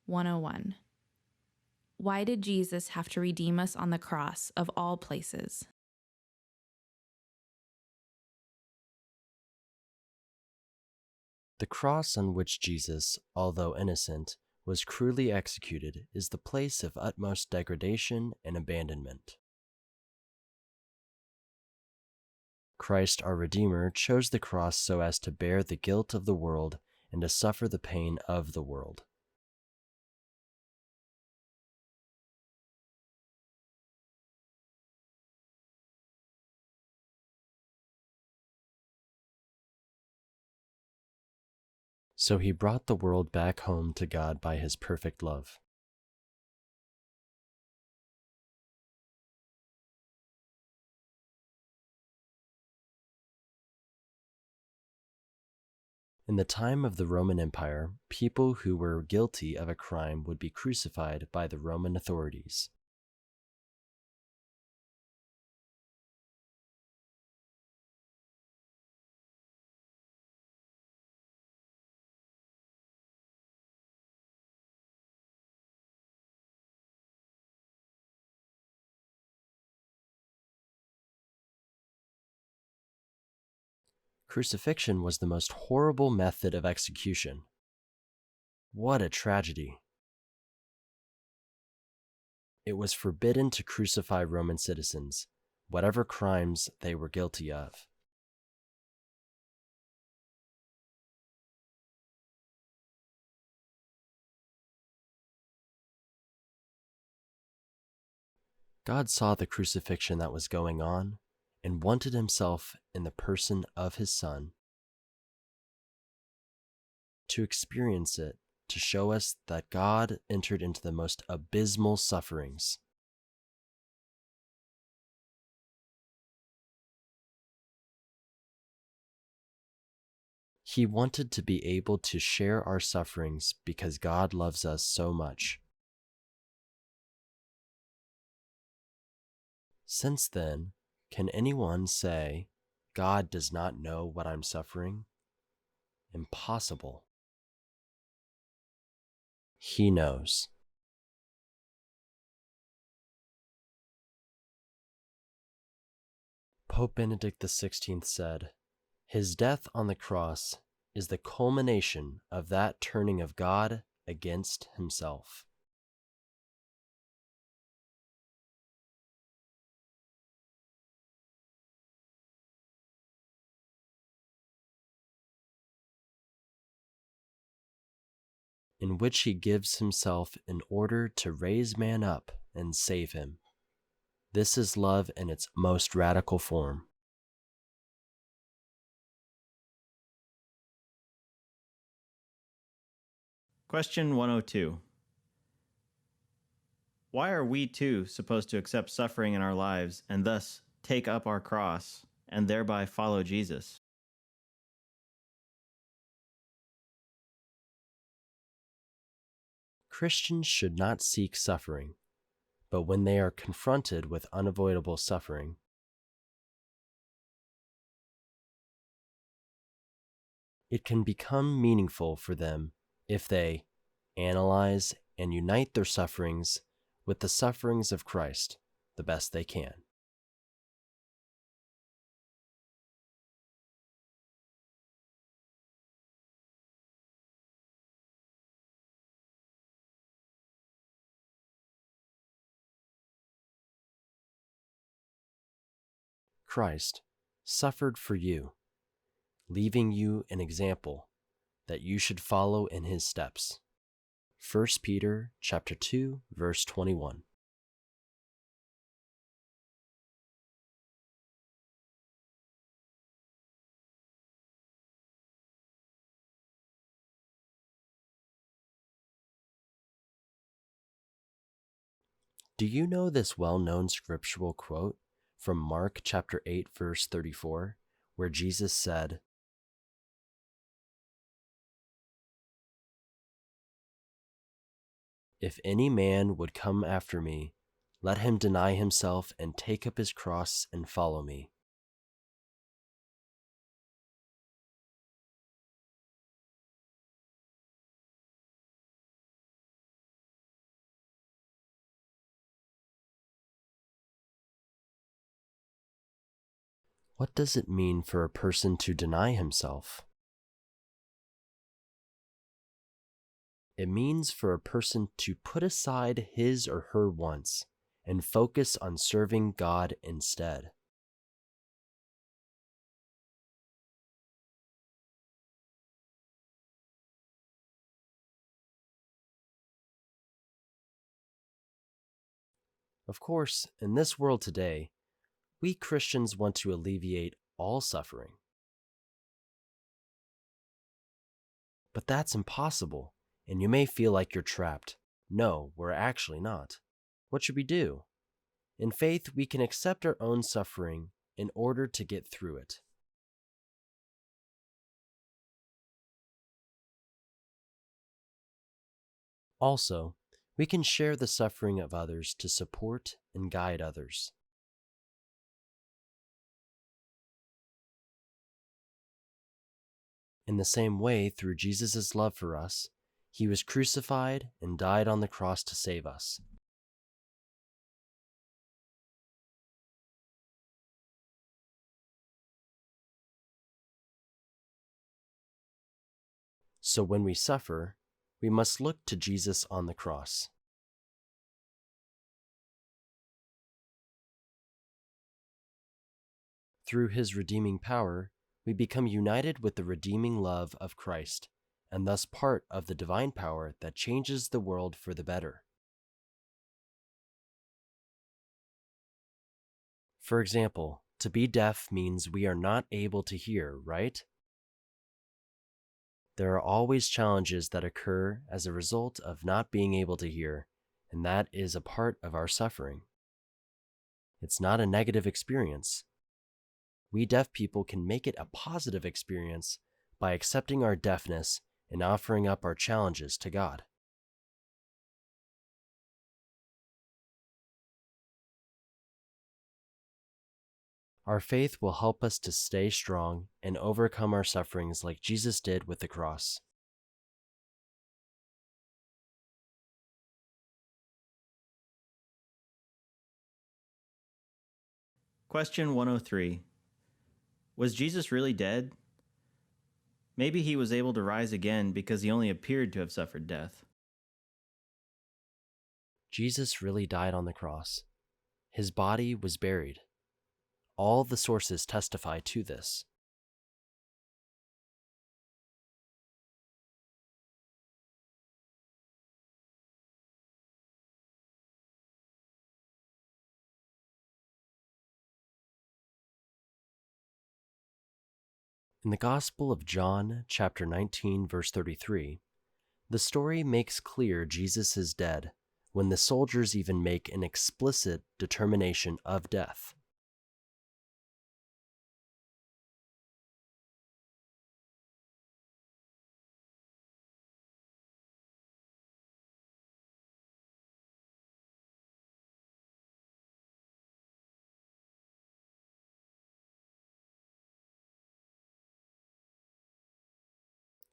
101. Why did Jesus have to redeem us on the cross of all places? The cross on which Jesus, although innocent, was cruelly executed is the place of utmost degradation and abandonment. Christ our Redeemer chose the cross so as to bear the guilt of the world and to suffer the pain of the world. So he brought the world back home to God by his perfect love. In the time of the Roman Empire, people who were guilty of a crime would be crucified by the Roman authorities. Crucifixion was the most horrible method of execution. What a tragedy! It was forbidden to crucify Roman citizens, whatever crimes they were guilty of. God saw the crucifixion that was going on and wanted himself in the person of his Son to experience it, to show us that God entered into the most abysmal sufferings. He wanted to be able to share our sufferings because God loves us so much. Since then, can anyone say, God does not know what I'm suffering? Impossible. He knows. Pope Benedict XVI said, "His death on the cross is the culmination of that turning of God against himself." In which he gives himself in order to raise man up and save him. This is love in its most radical form. Question 102. Why are we too supposed to accept suffering in our lives and thus take up our cross and thereby follow Jesus? Christians should not seek suffering, but when they are confronted with unavoidable suffering, it can become meaningful for them if they analyze and unite their sufferings with the sufferings of Christ the best they can. Christ suffered for you, leaving you an example that you should follow in his steps. 1 Peter chapter 2, verse 21. Do you know this well-known scriptural quote from Mark chapter 8, verse 34, where Jesus said, "If any man would come after me, let him deny himself and take up his cross and follow me." What does it mean for a person to deny himself? It means for a person to put aside his or her wants and focus on serving God instead. Of course, in this world today, we Christians want to alleviate all suffering. But that's impossible, and you may feel like you're trapped. No, we're actually not. What should we do? In faith, we can accept our own suffering in order to get through it. Also, we can share the suffering of others to support and guide others. In the same way, through Jesus' love for us, he was crucified and died on the cross to save us. So when we suffer, we must look to Jesus on the cross. Through his redeeming power, we become united with the redeeming love of Christ, and thus part of the divine power that changes the world for the better. For example, to be deaf means we are not able to hear, right? There are always challenges that occur as a result of not being able to hear, and that is a part of our suffering. It's not a negative experience. We deaf people can make it a positive experience by accepting our deafness and offering up our challenges to God. Our faith will help us to stay strong and overcome our sufferings like Jesus did with the cross. Question 103. Was Jesus really dead? Maybe he was able to rise again because he only appeared to have suffered death. Jesus really died on the cross. His body was buried. All the sources testify to this. In the Gospel of John, chapter 19, verse 33, the story makes clear Jesus is dead when the soldiers even make an explicit determination of death.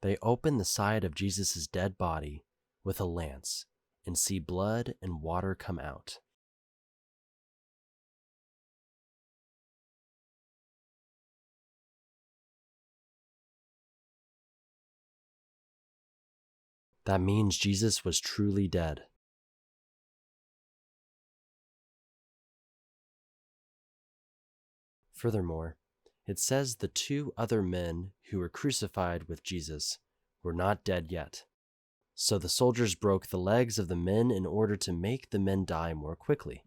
They open the side of Jesus' dead body with a lance and see blood and water come out. That means Jesus was truly dead. Furthermore, it says the two other men who were crucified with Jesus were not dead yet. So the soldiers broke the legs of the men in order to make the men die more quickly.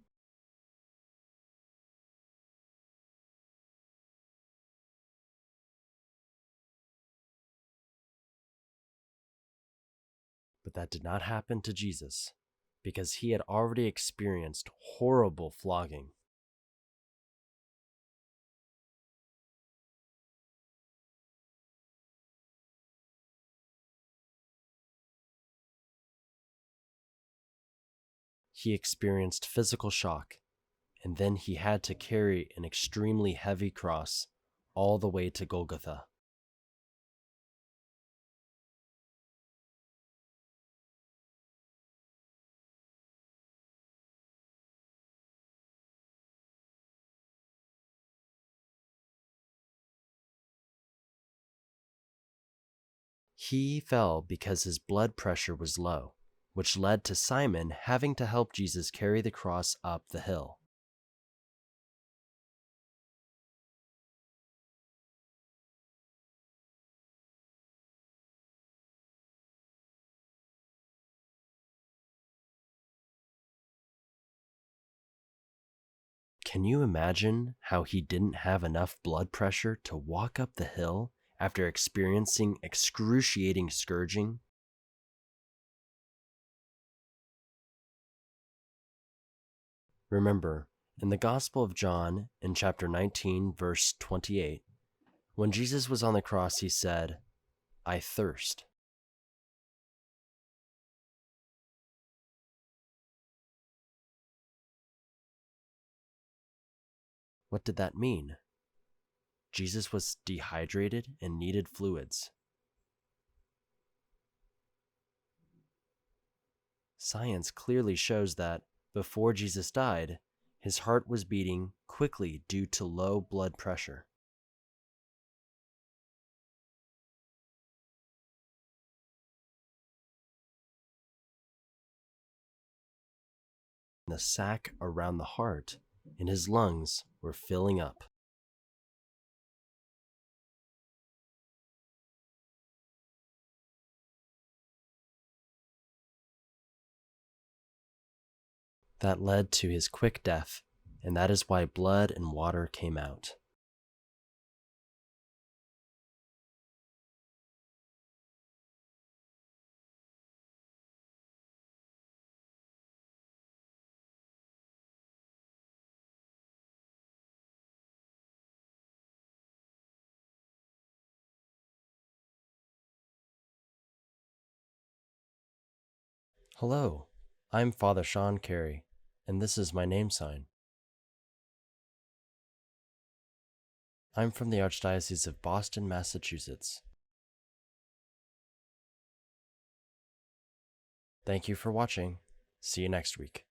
But that did not happen to Jesus, because he had already experienced horrible flogging. He experienced physical shock, and then he had to carry an extremely heavy cross all the way to Golgotha. He fell because his blood pressure was low, which led to Simon having to help Jesus carry the cross up the hill. Can you imagine how he didn't have enough blood pressure to walk up the hill after experiencing excruciating scourging? Remember, in the Gospel of John, in chapter 19, verse 28, when Jesus was on the cross, he said, "I thirst." What did that mean? Jesus was dehydrated and needed fluids. Science clearly shows that before Jesus died, his heart was beating quickly due to low blood pressure. The sac around the heart in his lungs were filling up. That led to his quick death, and that is why blood and water came out. Hello, I'm Father Sean Carey, and this is my name sign. I'm from the Archdiocese of Boston, Massachusetts. Thank you for watching. See you next week.